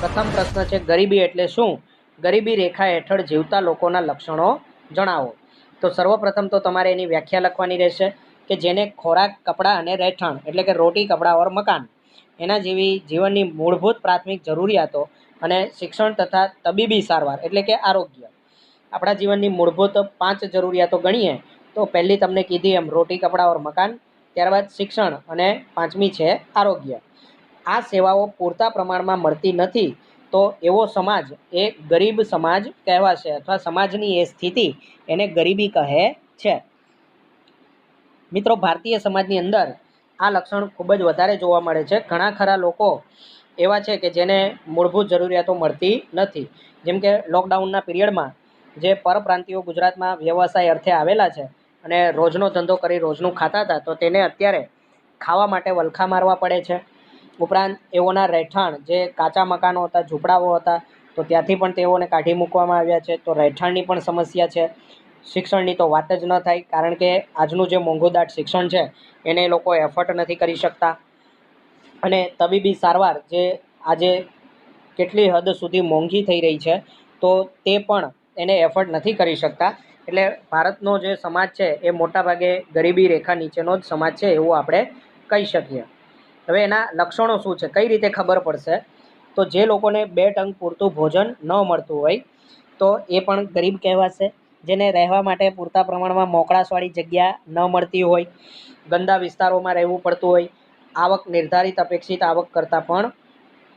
પ્રથમ પ્રશ્ન છે ગરીબી એટલે શું? ગરીબી રેખા હેઠળ જીવતા લોકોના લક્ષણો જણાવો. તો સર્વપ્રથમ તો તમારે એની વ્યાખ્યા લખવાની રહેશે કે જેને ખોરાક, કપડાં અને રહેઠાણ એટલે કે રોટી, કપડાં ઓર મકાન એના જેવી જીવનની મૂળભૂત પ્રાથમિક જરૂરિયાતો અને શિક્ષણ તથા તબીબી સારવાર એટલે કે આરોગ્ય. આપણા જીવનની મૂળભૂત 5 જરૂરિયાતો ગણીએ તો પહેલી તમને કીધી એમ રોટી, કપડાં ઓર મકાન, ત્યારબાદ શિક્ષણ અને 5મી છે આરોગ્ય. આ સેવાઓ પૂરતા પ્રમાણમાં મળતી નથી તો એવો સમાજ એ ગરીબ સમાજ કહેવાશે અથવા સમાજની એ સ્થિતિ એને ગરીબી કહે છે. મિત્રો, ભારતીય સમાજની અંદર આ લક્ષણ ખૂબ જ વધારે જોવા મળે છે. ઘણા ખરા લોકો એવા છે કે જેને મૂળભૂત જરૂરિયાતો મળતી નથી. જેમ કે લોકડાઉનના પીરિયડમાં જે પરપ્રાંતિયો ગુજરાતમાં વ્યવસાય અર્થે આવેલા છે અને રોજનો ધંધો કરી રોજનું ખાતા હતા, તો તેને અત્યારે ખાવા માટે વલખા મારવા પડે છે. ઉપરાંત એઓના રહેઠાણ જે કાચા મકાનો હતા, ઝૂંપડાઓ હતા, તો ત્યાંથી પણ તેઓને કાઢી મૂકવામાં આવ્યા છે. તો રહેઠાણની પણ સમસ્યા છે. શિક્ષણની તો વાત જ ન થાય, કારણ કે આજનું જે મોંઘુદાટ શિક્ષણ છે એને એ લોકો એફર્ટ નથી કરી શકતા. અને તબીબી સારવાર જે આજે કેટલી હદ સુધી મોંઘી થઈ રહી છે, તો તે પણ એને એફર્ટ નથી કરી શકતા. એટલે ભારતનો જે સમાજ છે એ મોટાભાગે ગરીબી રેખા નીચેનો જ સમાજ છે એવું આપણે કહી શકીએ. હવે એના લક્ષણો શું છે, કઈ રીતે ખબર પડશે? તો જે લોકોને 2 ટંક પૂરતું ભોજન ન મળતું હોય તો એ પણ ગરીબ કહેવાશે. જેને રહેવા માટે પૂરતા પ્રમાણમાં મોકળાશવાળી જગ્યા ન મળતી હોય, ગંદા વિસ્તારોમાં રહેવું પડતું હોય, આવક નિર્ધારિત અપેક્ષિત આવક કરતાં પણ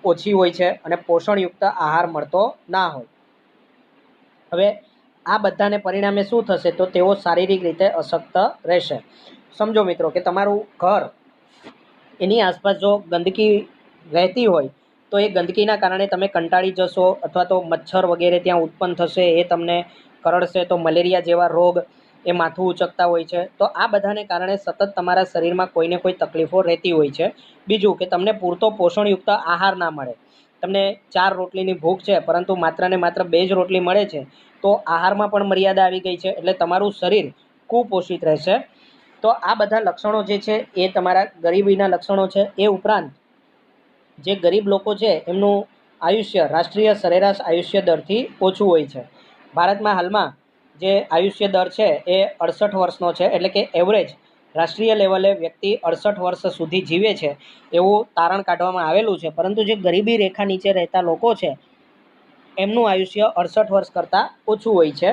ઓછી હોય છે અને પોષણયુક્ત આહાર મળતો ના હોય. હવે આ બધાને પરિણામે શું થશે? તો તેઓ શારીરિક રીતે અશક્ત રહેશે. સમજો મિત્રો કે તમારું ઘર એની આસપાસ જો ગંદકી રહેતી હોય તો એ ગંદકીના કારણે તમે કંટાળી જશો અથવા તો મચ્છર વગેરે ત્યાં ઉત્પન્ન થશે, એ તમને કરડશે, તો મલેરિયા જેવા રોગ એ માથું ઉચકતા હોય છે. તો આ બધાને કારણે સતત તમારા શરીરમાં કોઈને કોઈ તકલીફો રહેતી હોય છે. બીજું કે તમને પૂરતો પોષણયુક્ત આહાર ના મળે. તમને 4 રોટલીની ભૂખ છે પરંતુ માત્ર ને માત્ર 2 જ રોટલી મળે છે, તો આહારમાં પણ મર્યાદા આવી ગઈ છે. એટલે તમારું શરીર કુપોષિત રહેશે. તો આ બધા લક્ષણો જે છે એ તમારા ગરીબીના લક્ષણો છે. એ ઉપરાંત જે ગરીબ લોકો છે એમનું આયુષ્ય રાષ્ટ્રીય સરેરાશ આયુષ્ય દરથી ઓછું હોય છે. ભારતમાં હાલમાં જે આયુષ્ય દર છે એ 68 વર્ષનો છે. એટલે કે એવરેજ રાષ્ટ્રીય લેવલે વ્યક્તિ 68 વર્ષ સુધી જીવે છે એવું તારણ કાઢવામાં આવેલું છે. પરંતુ જે ગરીબી રેખા નીચે રહેતા લોકો છે એમનું આયુષ્ય 68 વર્ષ કરતાં ઓછું હોય છે.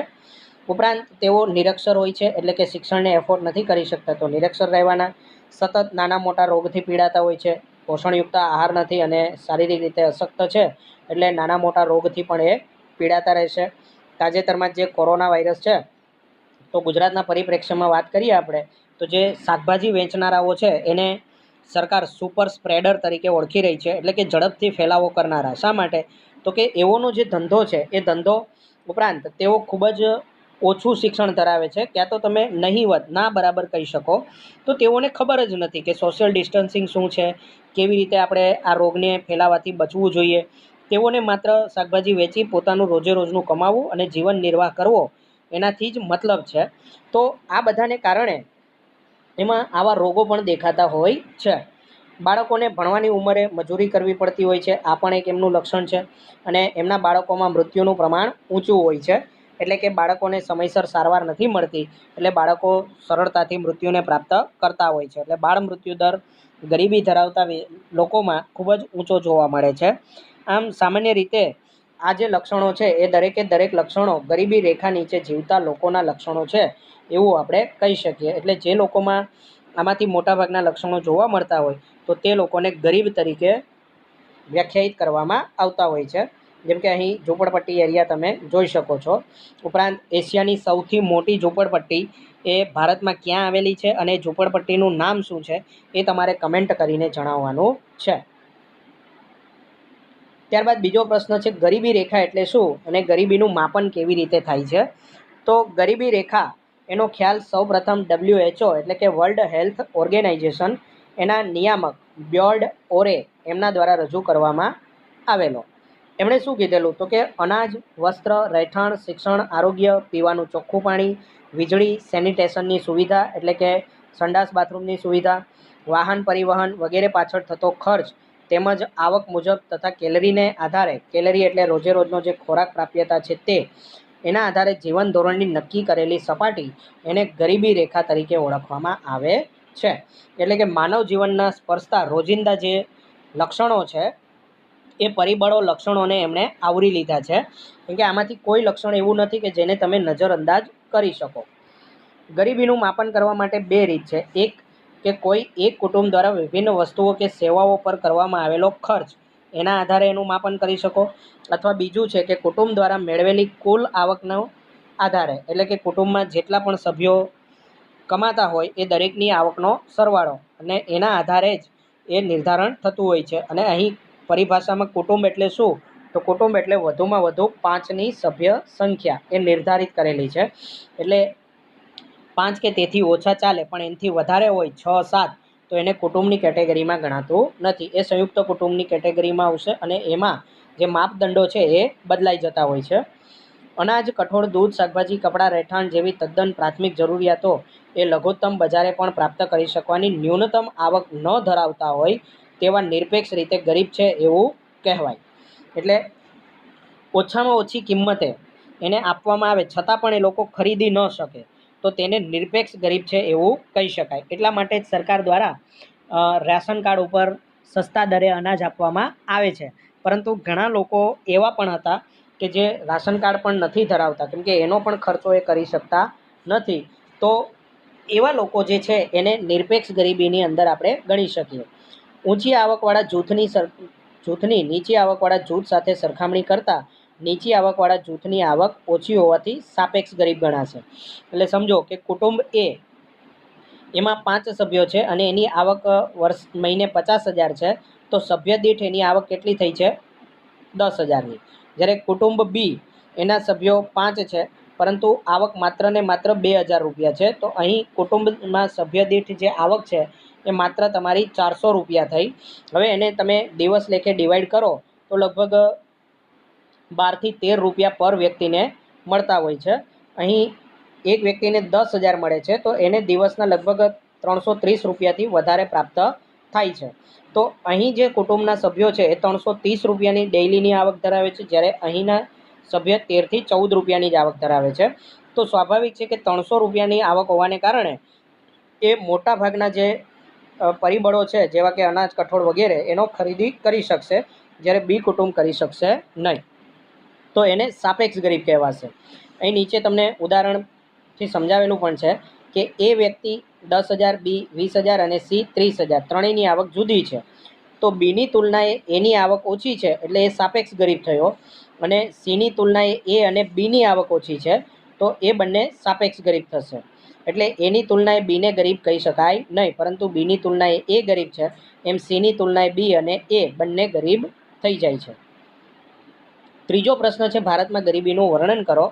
ઉપરાંત તેઓ નિરક્ષર હોય છે, એટલે કે શિક્ષણને એફોર્ડ નથી કરી શકતા, તો નિરક્ષર રહેવાના, સતત નાના મોટા રોગથી પીડાતા હોય છે, પોષણયુક્ત આહાર નથી અને શારીરિક રીતે અશક્ત છે, એટલે નાના મોટા રોગથી પણ એ પીડાતા રહેશે. તાજેતરમાં જે કોરોના વાયરસ છે, તો ગુજરાતના પરિપ્રેક્ષ્યમાં વાત કરીએ આપણે તો જે શાકભાજી વેચનારાઓ છે એને સરકાર સુપર સ્પ્રેડર તરીકે ઓળખી રહી છે. એટલે કે ઝડપથી ફેલાવો કરનારા. શા માટે? તો કે એઓનો જે ધંધો છે એ ધંધો ઉપરાંત તેઓ ખૂબ જ ઓછું શિક્ષણ ધરાવે છે, ક્યાં તો તમે નહીવત ના બરાબર કહી શકો. તો તેઓને ખબર જ નથી કે સોશિયલ ડિસ્ટન્સિંગ શું છે, કેવી રીતે આપણે આ રોગને ફેલાવાથી બચવું જોઈએ. તેઓને માત્ર શાકભાજી વેચી પોતાનું રોજે રોજનું કમાવવું અને જીવન નિર્વાહ કરવો એનાથી જ મતલબ છે. તો આ બધાને કારણે એમાં આવા રોગો પણ દેખાતા હોય છે. બાળકોને ભણવાની ઉંમરે મજૂરી કરવી પડતી હોય છે, આ પણ એક એમનું લક્ષણ છે. અને એમના બાળકોમાં મૃત્યુનું પ્રમાણ ઊંચું હોય છે. એટલે કે બાળકોને સમયસર સારવાર નથી મળતી, એટલે બાળકો સરળતાથી મૃત્યુને પ્રાપ્ત કરતા હોય છે. એટલે બાળ મૃત્યુ દર ગરીબી ધરાવતા લોકોમાં ખૂબ જ ઊંચો જોવા મળે છે. આમ સામાન્ય રીતે આ જે લક્ષણો છે એ દરેકે દરેક લક્ષણો ગરીબી રેખા નીચે જીવતા લોકોના લક્ષણો છે એવું આપણે કહી શકીએ. એટલે જે લોકોમાં આમાંથી મોટાભાગના લક્ષણો જોવા મળતા હોય તો તે લોકોને ગરીબ તરીકે વ્યાખ્યાયિત કરવામાં આવતા હોય છે. જેમ કે અહીં ઝૂંપડપટ્ટી એરિયા તમે જોઈ શકો છો. ઉપરાંત એશિયાની સૌથી મોટી ઝૂંપડપટ્ટી એ ભારતમાં ક્યાં આવેલી છે અને ઝૂંપડપટ્ટીનું નામ શું છે એ તમારે કમેન્ટ કરીને જણાવવાનું છે. ત્યારબાદ બીજો પ્રશ્ન છે ગરીબી રેખા એટલે શું અને ગરીબીનું માપન કેવી રીતે થાય છે? તો ગરીબી રેખા એનો ખ્યાલ સૌપ્રથમ WHO એટલે કે વર્લ્ડ હેલ્થ ઓર્ગેનાઇઝેશન એના નિયામક બ્યોર્ડ ઓરે એમના દ્વારા રજૂ કરવામાં આવેલો. એમણે શું કીધેલું? તો કે અનાજ, વસ્ત્ર, રહેઠાણ, શિક્ષણ, આરોગ્ય, પીવાનું ચોખ્ખું પાણી, વીજળી, સેનિટેશનની સુવિધા એટલે કે સંડાસ બાથરૂમની સુવિધા, વાહન પરિવહન વગેરે પાછળ થતો ખર્ચ તેમજ આવક મુજબ તથા કેલરીને આધારે, કેલરી એટલે રોજે રોજનો જે ખોરાક પ્રાપ્યતા છે તે, એના આધારે જીવન ધોરણની નક્કી કરેલી સપાટી એને ગરીબી રેખા તરીકે ઓળખવામાં આવે છે. એટલે કે માનવ જીવનના સ્પર્શતા રોજિંદા જે લક્ષણો છે એ પરિબળો લક્ષણોને એમણે આવરી લીધા છે. કેમ કે આમાંથી કોઈ લક્ષણ એવું નથી કે જેને તમે નજરઅંદાજ કરી શકો. ગરીબીનું માપન કરવા માટે બે રીત છે. એક કે કોઈ એક કુટુંબ દ્વારા વિભિન્ન વસ્તુઓ કે સેવાઓ પર કરવામાં આવેલો ખર્ચ, એના આધારે એનું માપન કરી શકો. અથવા બીજું છે કે કુટુંબ દ્વારા મેળવેલી કુલ આવકનો આધારે, એટલે કે કુટુંબમાં જેટલા પણ સભ્યો કમાતા હોય એ દરેકની આવકનો સરવાળો, અને એના આધારે જ એ નિર્ધારણ થતું હોય છે. અને અહીં પરિભાષામાં કુટુંબ એટલે શું? તો કુટુંબ એટલે વધુમાં વધુ 5ની સભ્ય સંખ્યા એ નિર્ધારિત કરેલી છે. એટલે 5 કે તેથી ઓછા ચાલે, પણ એનાથી વધારે હોય 6, 7 તો એને કુટુંબની કેટેગરીમાં ગણાતું નથી. એ સંયુક્ત કુટુંબની કેટેગરીમાં આવશે અને એમાં જે માપદંડો છે એ બદલાઈ જતા હોય છે. અનાજ, કઠોળ, દૂધ, શાકભાજી, કપડાં, રહેઠાણ જેવી તદ્દન પ્રાથમિક જરૂરિયાતો એ લઘુત્તમ બજારે પણ પ્રાપ્ત કરી શકવાની ન્યૂનતમ આવક ન ધરાવતા હોય તેવા નિરપેક્ષ રીતે ગરીબ છે એવું કહેવાય. એટલે ઓછામાં ઓછી કિંમતે એને આપવામાં આવે છતાં પણ એ લોકો ખરીદી ન શકે તો તેને નિરપેક્ષ ગરીબ છે એવું કહી શકાય. એટલા માટે જ સરકાર દ્વારા રાશન કાર્ડ ઉપર સસ્તા દરે અનાજ આપવામાં આવે છે. પરંતુ ઘણા લોકો એવા પણ હતા કે જે રાશન કાર્ડ પણ નથી ધરાવતા, કેમ કે એનો પણ ખર્ચો એ કરી શકતા નથી. તો એવા લોકો જે છે એને નિરપેક્ષ ગરીબીની અંદર આપણે ગણી શકીએ. ઊંચી આવકવાળા જૂથની નીચી આવકવાળા જૂથ સાથે સરખામણી કરતાં નીચી આવકવાળા જૂથની આવક ઓછી હોવાથી સાપેક્ષ ગરીબ ગણાશે. એટલે સમજો કે કુટુંબ એ એમાં 5 સભ્યો છે અને એની આવક મહિને 50,000 છે, તો સભ્ય દીઠ એની આવક કેટલી થઈ છે? 10,000ની. જ્યારે કુટુંબ બી એના સભ્યો 5 છે પરંતુ આવક માત્ર ને માત્ર 2,000 રૂપિયા છે, તો અહીં કુટુંબમાં સભ્ય દીઠ જે આવક છે એ માત્ર તમારી 400 રૂપિયા થઈ. હવે એને તમે દિવસ લેખે ડિવાઈડ કરો તો લગભગ 12 થી 13 રૂપિયા પર વ્યક્તિને મળતા હોય છે. અહીં એક વ્યક્તિને 10,000 મળે છે તો એને દિવસના લગભગ 330 રૂપિયાથી વધારે પ્રાપ્ત થાય છે. તો અહીં જે કુટુંબના સભ્યો છે એ 330 રૂપિયાની ડેઇલીની આવક ધરાવે છે, જ્યારે અહીંના સભ્ય 13 થી 14 રૂપિયાની જ આવક ધરાવે છે. તો સ્વાભાવિક છે કે 300 રૂપિયાની આવક હોવાને કારણે એ મોટા ભાગના જે પરિબળો છે જેવા કે અનાજ, કઠોળ વગેરે એનો ખરીદી કરી શકશે, જ્યારે બી કુટુંબ કરી શકશે નહીં. તો એને સાપેક્ષ ગરીબ કહેવાશે. અહીં નીચે તમને ઉદાહરણથી સમજાવેલું પણ છે કે એ વ્યક્તિ 10,000, બી 20,000 અને સી 30,000 ત્રણેયની આવક જુદી છે. તો બીની તુલનાએ એની આવક ઓછી છે એટલે એ સાપેક્ષ ગરીબ થયો, અને સીની તુલનાએ એ અને બીની આવક ઓછી છે તો એ બંને સાપેક્ષ ગરીબ થશે. એટલે એની તુલનાએ બીને ગરીબ કહી શકાય નહીં, પરંતુ બીની તુલનાએ એ ગરીબ છે એમ સીની તુલનાએ બી અને એ બંને ગરીબ થઈ જાય છે. ત્રીજો પ્રશ્ન છે ભારતમાં ગરીબીનું વર્ણન કરો.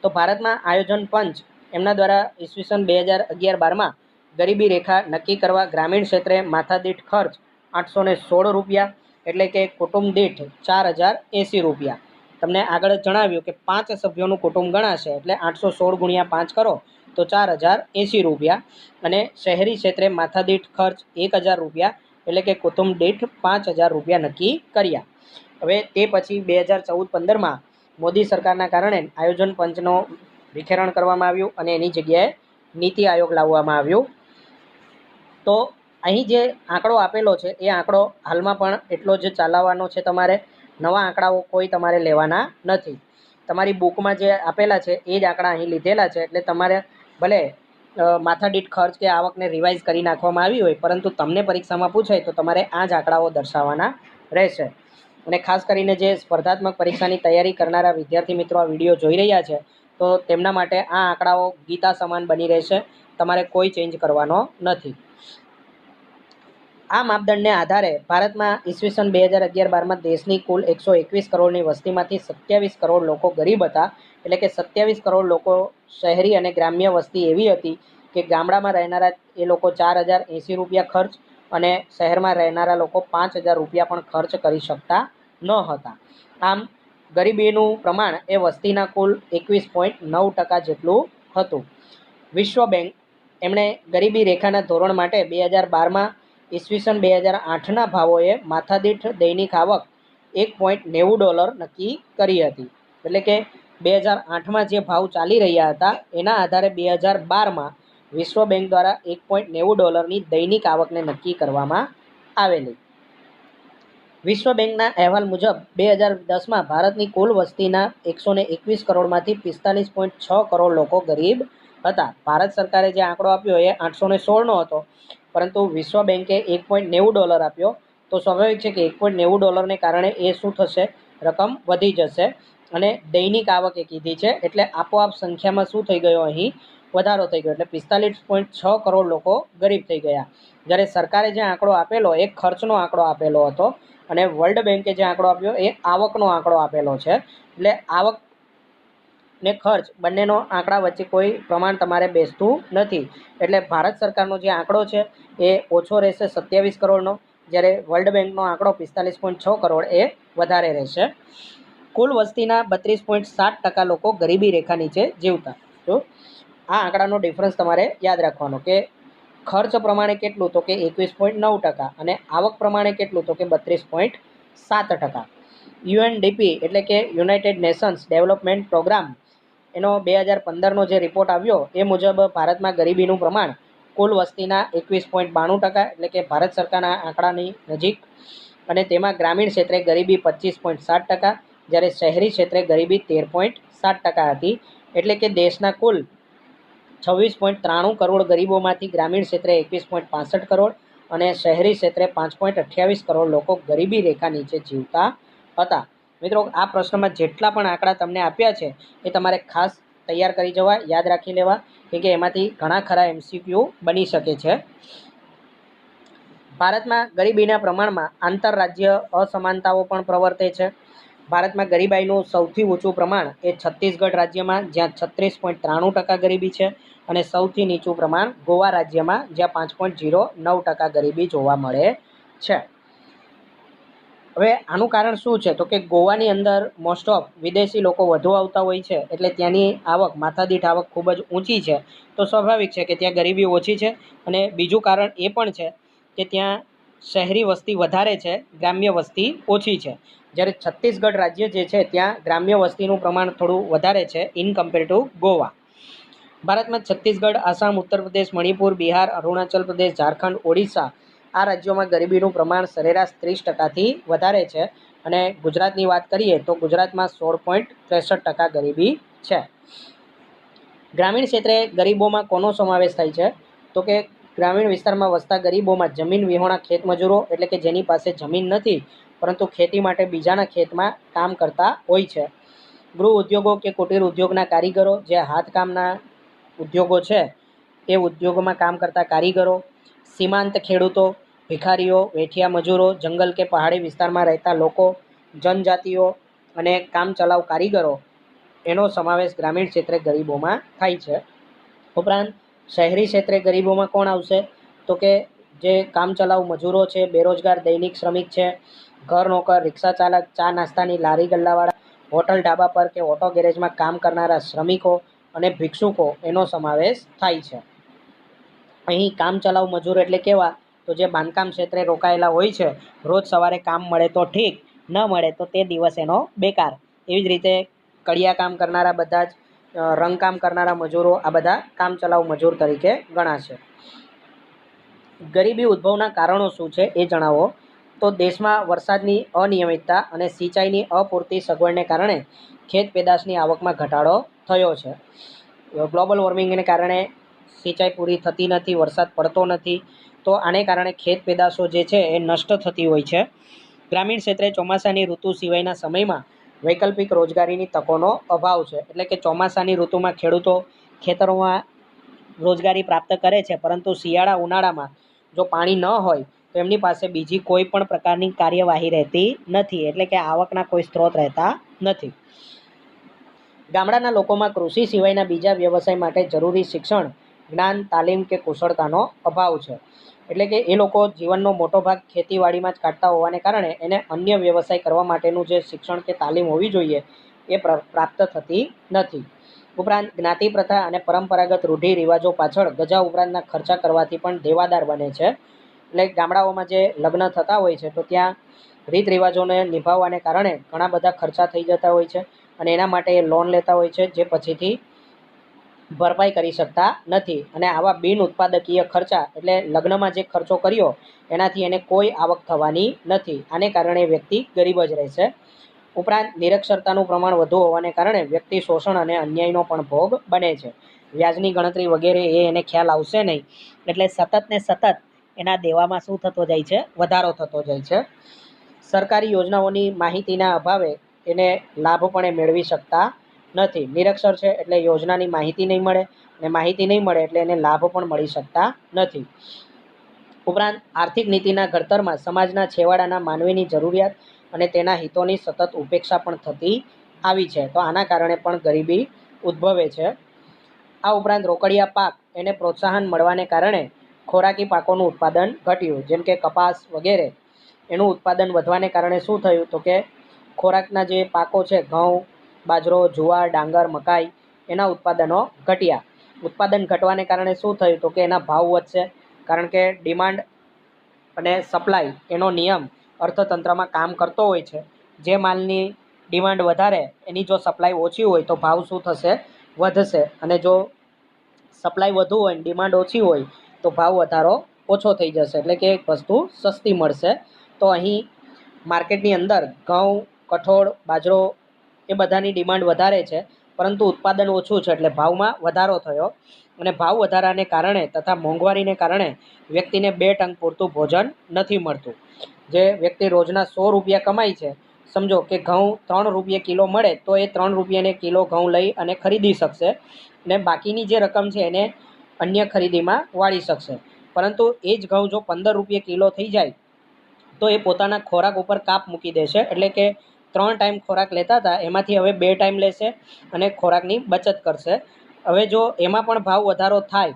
તો ભારતમાં આયોજન પંચ એમના દ્વારા ઈસવીસન 2011-12માં ગરીબી રેખા નક્કી કરવા ગ્રામીણ ક્ષેત્રે માથાદીઠ ખર્ચ 816 રૂપિયા, એટલે કે કુટુંબ દીઠ 4,080 રૂપિયા. તમને આગળ જણાવ્યું કે 5 સભ્યોનું કુટુંબ ગણાશે એટલે 816 ગુણ્યા 5 કરો તો 4,080 રૂપિયા. અને શહેરી ક્ષેત્રે માથાદીઠ ખર્ચ 1,000 રૂપિયા, એટલે કે કુટુંબ દીઠ 5,000 રૂપિયા નક્કી કર્યા. હવે તે પછી 2014-15માં મોદી સરકારના કારણે આયોજન પંચનો વિખેરણ કરવામાં આવ્યું અને એની જગ્યાએ નીતિ આયોગ લાવવામાં આવ્યું. તો અહીં જે આંકડો આપેલો છે એ આંકડો હાલમાં પણ એટલો જ ચાલવાનો છે. તમારે નવા આંકડાઓ કોઈ તમારે લેવાના નથી. તમારી બુકમાં જે આપેલા છે એ જ આંકડા અહીં લીધેલા છે. એટલે તમારે ભલે માથાદીઠ ખર્ચ કે આવકને રિવાઇઝ કરી નાખવામાં આવી હોય, પરંતુ તમને પરીક્ષામાં પૂછાય તો તમારે આ જ આંકડાઓ દર્શાવવાના રહેશે. અને ખાસ કરીને જે સ્પર્ધાત્મક પરીક્ષાની તૈયારી કરનારા વિદ્યાર્થી મિત્રો આ વિડીયો જોઈ રહ્યા છે તો તેમના માટે આ આંકડાઓ ગીતા સમાન બની રહેશે. તમારે કોઈ ચેન્જ કરવાનો નથી. આ માપદંડને આધારે ભારતમાં ઈસવીસન 2011-12માં દેશની કુલ 121 કરોડની વસ્તીમાંથી 27 કરોડ લોકો ગરીબ હતા. એટલે કે 27 કરોડ લોકો શહેરી અને ગ્રામ્ય વસ્તી એવી હતી કે ગામડામાં રહેનારા એ લોકો 4,080 રૂપિયા ખર્ચ અને શહેરમાં રહેનારા લોકો 5,000 રૂપિયા પણ ખર્ચ કરી શકતા ન હતા. આમ ગરીબીનું પ્રમાણ એ વસ્તીના કુલ 21.9% જેટલું હતું. વિશ્વ બેંક એમણે ગરીબી રેખાના ધોરણ માટે 2012માં ઈસવીસન 2008ના ભાવોએ માથાદીઠ દૈનિક આવક $1.90 નક્કી કરી હતી. એટલે કે 2008માં જે ભાવ ચાલી રહ્યા હતા એના આધારે 2012માં વિશ્વ બેંક દ્વારા $1.90ની દૈનિક આવકને નક્કી કરવામાં આવેલી. વિશ્વ બેંકના અહેવાલ મુજબ 2010માં ભારતની કુલ વસ્તીના 121 કરોડમાંથી 45.6 કરોડ લોકો ગરીબ હતા. ભારત સરકારે જે આંકડો આપ્યો એ 816નો હતો, પરંતુ વિશ્વ બેંકે $1.90 આપ્યો. તો સ્વાભાવિક છે કે $1.90ને કારણે એ શું થશે, રકમ વધી જશે. અને દૈનિક આવક એ કીધી છે એટલે આપોઆપ સંખ્યામાં શું થઈ ગયો, અહીં વધારો થઈ ગયો. એટલે 45.6 કરોડ લોકો ગરીબ થઈ ગયા. જ્યારે સરકારે જે આંકડો આપેલો એ ખર્ચનો આંકડો આપેલો હતો અને વર્લ્ડ બેંકે જે આંકડો આપ્યો એ આવકનો આંકડો આપેલો છે. એટલે આવક ને ખર્ચ બંનેનો આંકડા વચ્ચે કોઈ પ્રમાણ તમારે બેસતું નથી. એટલે ભારત સરકારનો જે આંકડો છે એ ઓછો રહેશે 27 કરોડનો, જ્યારે વર્લ્ડ બેંકનો આંકડો 45.6 કરોડ એ વધારે રહેશે. કુલ વસ્તીના 32.7% લોકો ગરીબી રેખા નીચે જીવતા. તો આ આંકડાનો ડિફરન્સ તમારે યાદ રાખવાનો કે ખર્ચ પ્રમાણે કેટલું, તો કે 21.9% અને આવક પ્રમાણે કેટલું, તો કે 32.7%. યુએનડીપી એટલે કે યુનાઇટેડ નેશન્સ ડેવલપમેન્ટ પ્રોગ્રામ એનો 2015નો જે રિપોર્ટ આવ્યો એ મુજબ ભારતમાં ગરીબીનું પ્રમાણ કુલ વસ્તીના 21.92%, એટલે કે ભારત સરકારના આંકડાની નજીક. અને તેમાં ગ્રામીણ ક્ષેત્રે ગરીબી 25.7%, જ્યારે શહેરી ક્ષેત્રે ગરીબી 13.7% હતી. એટલે કે દેશના કુલ 26.93 કરોડ ગરીબોમાંથી ગ્રામીણ ક્ષેત્રે 21.65 કરોડ અને શહેરી ક્ષેત્રે 5.28 કરોડ લોકો ગરીબી રેખા નીચે જીવતા હતા. મિત્રો, આ પ્રશ્નમાં જેટલા પણ આંકડા તમને આપ્યા છે એ તમારે ખાસ તૈયાર કરી જવા, યાદ રાખી લેવા, કેમ કે એમાંથી ઘણા ખરા MCQ બની શકે છે. ભારતમાં ગરીબીના પ્રમાણમાં આંતરરાજ્ય અસમાનતાઓ પણ પ્રવર્તે છે. ભારતમાં ગરીબાઈનું સૌથી ઊંચું પ્રમાણ એ છત્તીસગઢ રાજ્યમાં, જ્યાં 36.93% ગરીબી છે, અને સૌથી નીચું પ્રમાણ ગોવા રાજ્યમાં, જ્યાં 5.09% ગરીબી જોવા મળે છે. હવે આનું કારણ શું છે, તો કે ગોવાની અંદર મોસ્ટ ઓફ વિદેશી લોકો વધુ આવતા હોય છે, એટલે ત્યાંની આવક, માથાદીઠ આવક ખૂબ જ ઊંચી છે. તો સ્વાભાવિક છે કે ત્યાં ગરીબી ઓછી છે. અને બીજું કારણ એ પણ છે કે ત્યાં શહેરી વસ્તી વધારે છે, ગ્રામ્ય વસ્તી ઓછી છે. જ્યારે છત્તીસગઢ રાજ્ય જે છે ત્યાં ગ્રામ્ય વસ્તીનું પ્રમાણ થોડું વધારે છે ઇન કમ્પેર ટુ ગોવા. ભારતમાં છત્તીસગઢ, આસામ, ઉત્તર પ્રદેશ, મણિપુર, બિહાર, અરુણાચલ પ્રદેશ, ઝારખંડ, ઓડિશા આ રાજ્યોમાં ગરીબીનું પ્રમાણ સરેરાશ 30%થી વધારે છે. અને ગુજરાતની વાત કરીએ તો ગુજરાતમાં 16.63% ગરીબી છે. ગ્રામીણ ક્ષેત્રે ગરીબોમાં કોનો સમાવેશ થાય છે, તો કે ગ્રામીણ વિસ્તારમાં વસતા ગરીબોમાં જમીન વિહોણા ખેતમજૂરો, એટલે કે જેની પાસે જમીન નથી પરંતુ ખેતી માટે બીજાના ખેતમાં કામ કરતા હોય છે. ગૃહ ઉદ્યોગો કે કુટીર ઉદ્યોગના કારીગરો, જે હાથકામના ઉદ્યોગો છે એ ઉદ્યોગોમાં કામ કરતા કારીગરો, સીમાંત ખેડૂતો, ભિખારીઓ, વેઠિયા મજૂરો, જંગલ કે પહાડી વિસ્તારમાં રહેતા લોકો, જનજાતિઓ અને કામચલાઉ કારીગરો એનો સમાવેશ ગ્રામીણ ક્ષેત્રે ગરીબોમાં થાય છે. ઉપરાંત શહેરી ક્ષેત્રે ગરીબોમાં કોણ આવશે, તો કે જે કામચલાઉ મજૂરો છે, બેરોજગાર દૈનિક શ્રમિક છે, ઘર નોકર, રિક્ષા ચાલક, ચા નાસ્તાની લારી ગલ્લાવાળા, હોટલ ઢાબા પર કે ઓટો ગેરેજમાં કામ કરનારા શ્રમિકો અને ભિક્ષુકો એનો સમાવેશ થાય છે. અહીં કામચલાઉ મજૂર એટલે કેવા, તો જે બાંધકામ ક્ષેત્રે રોકાયેલા હોય છે, રોજ સવારે કામ મળે તો ઠીક, ન મળે તો તે દિવસ એનો બેકાર. એવી જ રીતે કડિયા કામ કરનારા બધા જ, રંગકામ કરનારા મજૂરો, આ બધા કામચલાઉ મજૂર તરીકે ગણાશે. ગરીબી ઉદ્ભવના કારણો શું છે એ જણાવો. તો દેશમાં વરસાદની અનિયમિતતા અને સિંચાઈની અપૂરતી સગવડને કારણે ખેત પેદાશની આવકમાં ઘટાડો થયો છે. ગ્લોબલ વોર્મિંગને કારણે સિંચાઈ પૂરી થતી નથી, વરસાદ પડતો નથી, તો આને કારણે ખેત પેદાશો જે છે એ નષ્ટ થતી હોય છે. ગ્રામીણ ક્ષેત્રે ચોમાસાની ઋતુ સિવાયના સમયમાં વૈકલ્પિક રોજગારીની તકોનો અભાવ છે. એટલે કે ચોમાસાની ઋતુમાં ખેડૂતો ખેતરોમાં રોજગારી પ્રાપ્ત કરે છે, પરંતુ શિયાળા ઉનાળામાં જો પાણી ન હોય તો એમની પાસે બીજી કોઈ પણ પ્રકારની કાર્યવાહી રહેતી નથી, એટલે કે આવકના કોઈ સ્ત્રોત રહેતા નથી. ગામડાના લોકોમાં કૃષિ સિવાયના બીજા વ્યવસાય માટે જરૂરી શિક્ષણ, જ્ઞાન, તાલીમ કે કુશળતાનો અભાવ છે. એટલે કે એ લોકો જીવનનો મોટો ભાગ ખેતીવાડીમાં જ કાઢતા હોવાને કારણે એને અન્ય વ્યવસાય કરવા માટેનું જે શિક્ષણ કે તાલીમ હોવી જોઈએ એ પ્રાપ્ત થતી નથી. ઉપરાંત જ્ઞાતિ પ્રથા અને પરંપરાગત રૂઢિ રિવાજો પાછળ ગજા ઉપરાંતના ખર્ચા કરવાથી પણ દેવાદાર બને છે. એટલે ગામડાઓમાં જે લગ્ન થતા હોય છે તો ત્યાં રીત રિવાજોને નિભાવવાને કારણે ઘણા બધા ખર્ચા થઈ જતા હોય છે અને એના માટે એ લોન લેતા હોય છે, જે પછીથી ભરપાઈ કરી શકતા નથી. અને આવા બિન ઉત્પાદકીય ખર્ચા એટલે લગ્નમાં જે ખર્ચો કર્યો એનાથી એને કોઈ આવક થવાની નથી. આને કારણે વ્યક્તિ ગરીબ જ રહેશે. ઉપરાંત નિરક્ષરતાનું પ્રમાણ વધુ હોવાને કારણે વ્યક્તિ શોષણ અને અન્યાયનો પણ ભોગ બને છે. વ્યાજની ગણતરી વગેરે એને ખ્યાલ આવશે નહીં, એટલે સતત ને સતત એના દેવામાં શું થતો જાય છે? વધારો થતો જાય છે. સરકારી યોજનાઓની માહિતીના અભાવે એને લાભ પણ એ મેળવી શકતા નથી. નિરક્ષર છે એટલે યોજનાની માહિતી નહીં મળે, અને માહિતી નહીં મળે એટલે એને લાભ પણ મળી શકતા નથી. ઉપરાંત આર્થિક નીતિના ઘડતરમાં સમાજના છેવાડાના માનવીની જરૂરિયાત અને તેના હિતોની સતત ઉપેક્ષા પણ થતી આવી છે. તો આના કારણે પણ ગરીબી ઉદ્ભવે છે. આ ઉપરાંત રોકડિયા પાક એને પ્રોત્સાહન મળવાને કારણે ખોરાકી પાકોનું ઉત્પાદન ઘટ્યું, જેમ કે કપાસ વગેરે. એનું ઉત્પાદન વધવાને કારણે શું થયું? તો કે ખોરાકના જે પાકો છે, ઘઉં, બાજરો, જુવાર, ડાંગર, મકાઈ, એના ઉત્પાદનો ઘટ્યા. ઉત્પાદન ઘટવાને કારણે શું થયું? તો કે એના ભાવ વધશે, કારણ કે ડિમાન્ડ અને સપ્લાય એનો નિયમ અર્થતંત્રમાં કામ કરતો હોય છે. જે માલની ડિમાન્ડ વધારે, એની જો સપ્લાય ઓછી હોય તો ભાવ શું થશે? વધશે. અને જો સપ્લાય વધુ હોય, ડિમાન્ડ ઓછી હોય તો ભાવ વધારો ઓછો થઈ જશે, એટલે કે એક વસ્તુ સસ્તી મળશે. તો અહીં માર્કેટની અંદર ઘઉં, કઠોળ, બાજરો એ બધાની ડિમાન્ડ વધારે છે, પરંતુ ઉત્પાદન ઓછું છે, એટલે ભાવમાં વધારો થયો. અને ભાવ વધારાને કારણે તથા મોંઘવારીને કારણે વ્યક્તિને 2 ટંક પૂરતું ભોજન નથી મળતું. જે વ્યક્તિ રોજના 100 રૂપિયા કમાય છે, સમજો કે ઘઉં 3 રૂપિયે કિલો મળે તો એ 3 રૂપિયાને કિલો ઘઉં લઈ અને ખરીદી શકશે, ને બાકીની જે રકમ છે એને અન્ય ખરીદીમાં વાળી શકશે. પરંતુ એ જ ઘઉં જો 15 રૂપિયે કિલો થઈ જાય તો એ પોતાના ખોરાક ઉપર કાપ મૂકી દેશે, એટલે કે 3 ટાઈમ ખોરાક લેતા હતા એમાંથી હવે 2 ટાઈમ લેશે અને ખોરાકની બચત કરશે. હવે જો એમાં પણ ભાવ વધારો થાય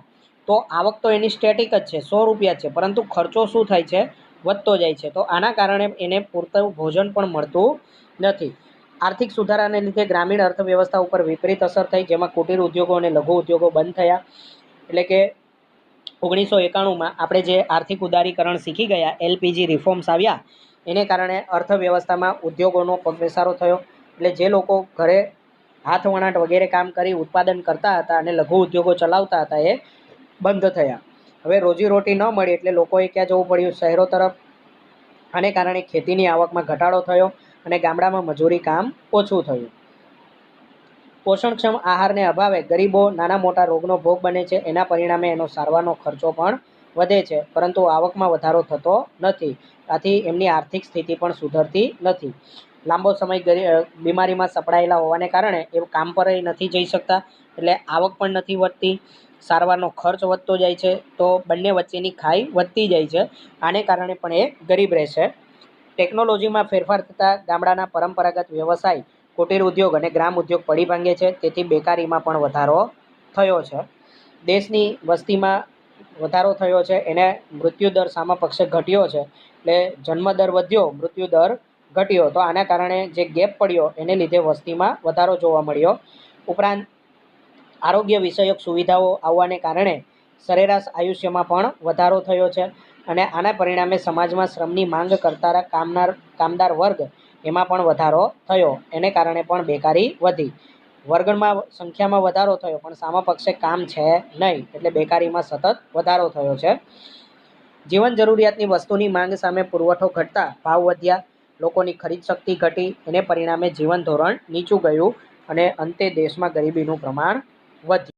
તો આવક તો એની સ્ટેટિક જ છે, 100 રૂપિયા છે, પરંતુ ખર્ચો શું થાય છે? વધતો જાય છે. તો આના કારણે એને પૂરતું ભોજન પણ મળતું નથી. આર્થિક સુધારાને લીધે ગ્રામીણ અર્થવ્યવસ્થા ઉપર વિપરીત અસર થઈ, જેમાં કુટીર ઉદ્યોગો અને લઘુ ઉદ્યોગો બંધ થયા. એટલે કે 1991માં આપણે જે આર્થિક ઉદારીકરણ શીખી ગયા, LPG રિફોર્મ્સ આવ્યા, એને કારણે અર્થવ્યવસ્થામાં ઉદ્યોગોનો પગપેસારો થયો. એટલે જે લોકો ઘરે હાથ વણાટ વગેરે કામ કરી ઉત્પાદન કરતા હતા અને લઘુ ઉદ્યોગો ચલાવતા હતા, એ બંધ થયા. હવે રોજીરોટી ન મળી એટલે લોકોએ ક્યાં જવું પડ્યું? શહેરો તરફ. આને કારણે ખેતીની આવકમાં ઘટાડો થયો અને ગામડામાં મજૂરી કામ ઓછું થયું. પોષણક્ષમ આહારને અભાવે ગરીબો નાના મોટા રોગનો ભોગ બને છે. એના પરિણામે એનો સારવારનો ખર્ચો પણ વધે છે, પરંતુ આવકમાં વધારો થતો નથી. આથી એમની આર્થિક સ્થિતિ પણ સુધરતી નથી. લાંબો સમય બીમારીમાં સપડાયેલા હોવાને કારણે એ કામ પર નથી જઈ શકતા, એટલે આવક પણ નથી વધતી, સારવારનો ખર્ચ વધતો જાય છે, તો બંને વચ્ચેની ખાઈ વધતી જાય છે. આને કારણે પણ એ ગરીબ રહેશે. ટેકનોલોજીમાં ફેરફાર થતાં ગામડાના પરંપરાગત વ્યવસાય, કુટીર ઉદ્યોગ અને ગ્રામ ઉદ્યોગ પડી ભાંગે છે. તેથી બેકારીમાં પણ વધારો થયો છે. દેશની વસ્તીમાં વધારો થયો છે, એને મૃત્યુદર સામા પક્ષે ઘટ્યો છે. એટલે જન્મદર વધ્યો, મૃત્યુદર ઘટ્યો. તો આના કારણે જે ગેપ પડ્યો એને લીધે વસ્તીમાં વધારો જોવા મળ્યો. ઉપરાંત આરોગ્ય વિષયક સુવિધાઓ આવવાને કારણે સરેરાશ આયુષ્યમાં પણ વધારો થયો છે. અને આના પરિણામે સમાજમાં શ્રમની માંગ કરતા કામદાર વર્ગ એમાં પણ વધારો થયો. એને કારણે પણ બેકારી વધી. વર્ગમાં સંખ્યામાં વધારો થયો, પણ સામા પક્ષે કામ છે નહીં, એટલે બેકારીમાં સતત વધારો થયો છે. જીવન જરૂરિયાતની વસ્તુની માંગ સામે પુરવઠો ઘટતા ભાવ વધ્યા, લોકોની ખરીદ શક્તિ ઘટી. એને પરિણામે જીવન ધોરણ નીચું ગયું અને અંતે દેશમાં ગરીબીનું પ્રમાણ વધ્યું.